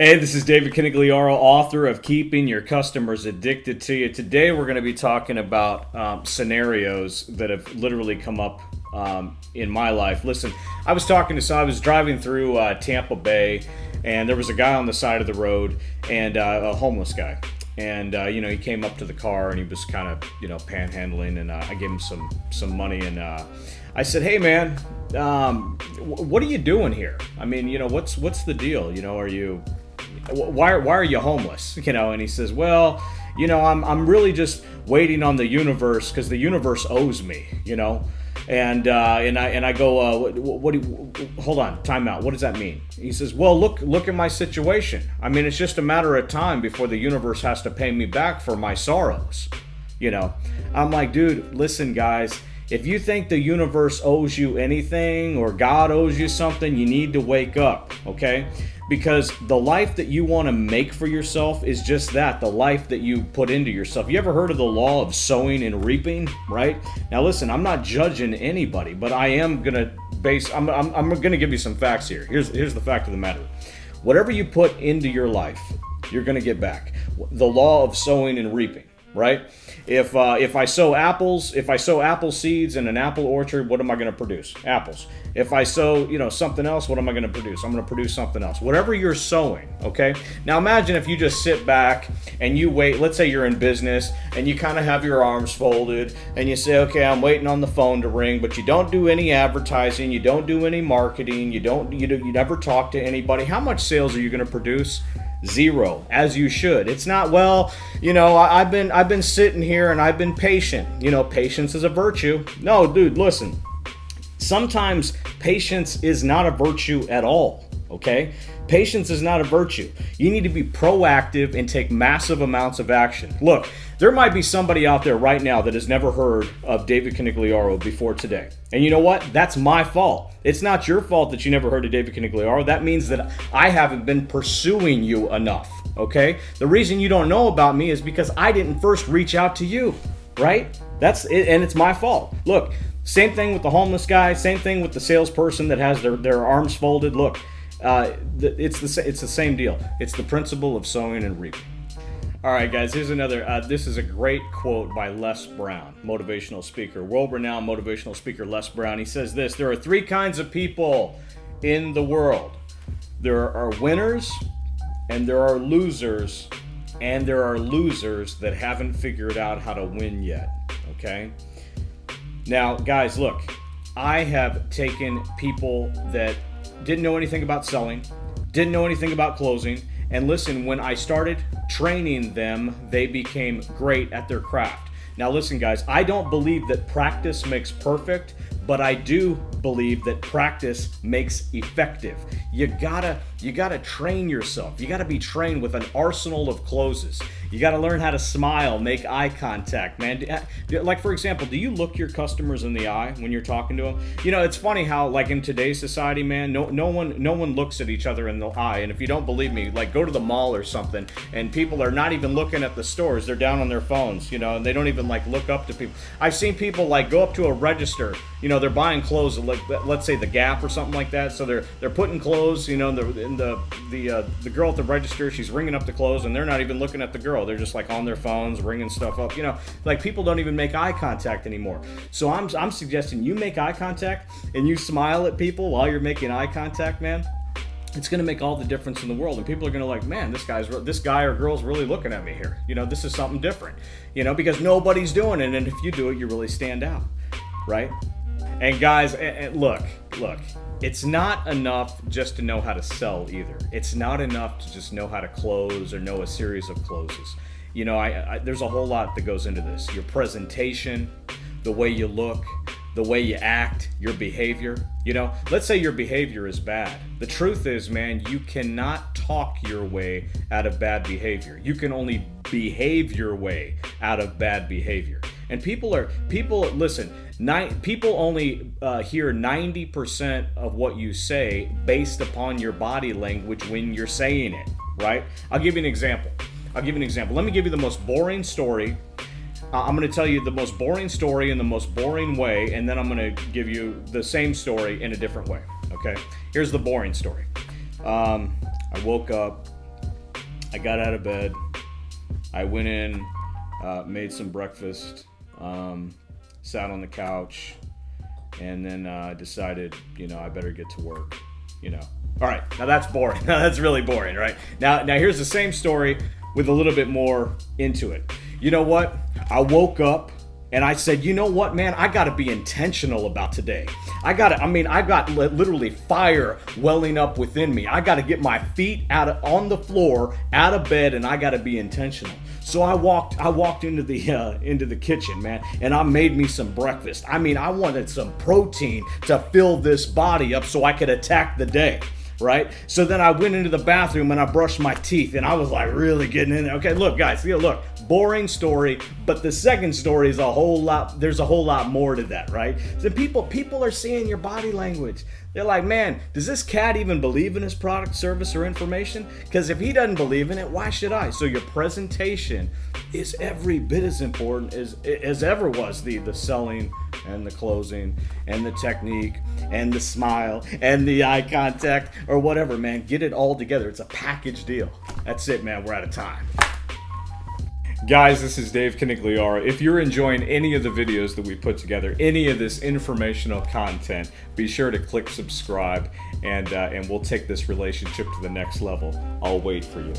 Hey, this is David Canigliaro, author of Keeping Your Customers Addicted to You. Today we're going to be talking about scenarios that have literally come up in my life. Listen, I was driving through Tampa Bay, and there was a guy on the side of the road, and a homeless guy. And, he came up to the car, and he was kind of, panhandling, and I gave him some money, and I said, hey, man, what are you doing here? I mean, what's the deal? Why are you homeless? And he says, well, I'm really just waiting on the universe because the universe owes me, And I go, hold on, time out. What does that mean? He says, well, look at my situation. I mean, it's just a matter of time before the universe has to pay me back for my sorrows. I'm like, dude, listen, guys, if you think the universe owes you anything or God owes you something, you need to wake up, okay? Because the life that you want to make for yourself is just that, the life that you put into yourself. You ever heard of the law of sowing and reaping, right? Now listen, I'm not judging anybody, but I am going to I'm going to give you some facts here. Here's the fact of the matter. Whatever you put into your life, you're going to get back. The law of sowing and reaping, right? If I sow apple seeds in an apple orchard, what am I going to produce? Apples. If I sow, something else, what am I going to produce? I'm going to produce something else. Whatever you're sowing, okay? Now imagine if you just sit back and you wait. Let's say you're in business and you kind of have your arms folded and you say, okay, I'm waiting on the phone to ring, but you don't do any advertising, you don't do any marketing, you never talk to anybody. How much sales are you going to produce? Zero, as you should. It's not, well, I've been sitting here and I've been patient. Patience is a virtue. No, dude, listen. Sometimes patience is not a virtue at all, okay? Patience is not a virtue. You need to be proactive and take massive amounts of action. Look, there might be somebody out there right now that has never heard of David Canigliaro before today. And you know what? That's my fault. It's not your fault that you never heard of David Canigliaro. That means that I haven't been pursuing you enough, okay? The reason you don't know about me is because I didn't first reach out to you, right? That's it, and it's my fault. Look, same thing with the homeless guy, same thing with the salesperson that has their arms folded. Look, it's the same deal. It's the principle of sowing and reaping. All right, guys, here's another. This is a great quote by Les Brown, motivational speaker, world-renowned motivational speaker Les Brown. He says this: there are three kinds of people in the world. There are winners, and there are losers, and there are losers that haven't figured out how to win yet, okay? Now, guys, look, I have taken people that didn't know anything about selling, didn't know anything about closing, and listen, when I started training them, they became great at their craft. Now listen, guys, I don't believe that practice makes perfect, but I do believe that practice makes effective. You gotta train yourself. You gotta be trained with an arsenal of closes. You gotta learn how to smile, make eye contact, man. Like, for example, do you look your customers in the eye when you're talking to them? It's funny how, like, in today's society, man, no one looks at each other in the eye. And if you don't believe me, like, go to the mall or something, and people are not even looking at the stores. They're down on their phones, and they don't even, like, look up to people. I've seen people, like, go up to a register. They're buying clothes, like, let's say the Gap or something like that. So they're putting clothes, the girl at the register, she's ringing up the clothes, and they're not even looking at the girl. They're just, like, on their phones, ringing stuff up. Like, people don't even make eye contact anymore. So I'm suggesting you make eye contact and you smile at people while you're making eye contact, man. It's going to make all the difference in the world, and people are going to like, man, this guy or girl's really looking at me here. This is something different. Because nobody's doing it, and if you do it, you really stand out, right? And guys, look, it's not enough just to know how to sell either. It's not enough to just know how to close or know a series of closes. There's a whole lot that goes into this. Your presentation, the way you look, the way you act, your behavior. Let's say your behavior is bad. The truth is, man, you cannot talk your way out of bad behavior. You can only behave your way out of bad behavior. And people listen, people only hear 90% of what you say based upon your body language when you're saying it, right? I'll give you an example. Let me give you the most boring story. I'm going to tell you the most boring story in the most boring way, and then I'm going to give you the same story in a different way, okay? Here's the boring story. I woke up, I got out of bed. I went in, made some breakfast, sat on the couch, and then decided, I better get to work, All right, now that's boring. Now that's really boring, right? Now here's the same story with a little bit more into it. You know what? I woke up and I said, you know what, man? I got to be intentional about today. I got literally fire welling up within me. I got to get my feet on the floor, out of bed, and I got to be intentional. So I walked into the kitchen, man, and I made me some breakfast. I wanted some protein to fill this body up so I could attack the day. Right? So then I went into the bathroom and I brushed my teeth, and I was like really getting in there. Okay, look, guys, look, boring story, but the second story is there's a whole lot more to that, right? So people are seeing your body language. They're like, man, does this cat even believe in his product, service, or information? Because if he doesn't believe in it, why should I? So your presentation is every bit as important as ever was the selling and the closing and the technique and the smile and the eye contact or whatever, man. Get it all together. It's a package deal. That's it, man. We're out of time. Guys, this is Dave Canigliaro. If you're enjoying any of the videos that we put together, any of this informational content, be sure to click subscribe, and we'll take this relationship to the next level. I'll wait for you.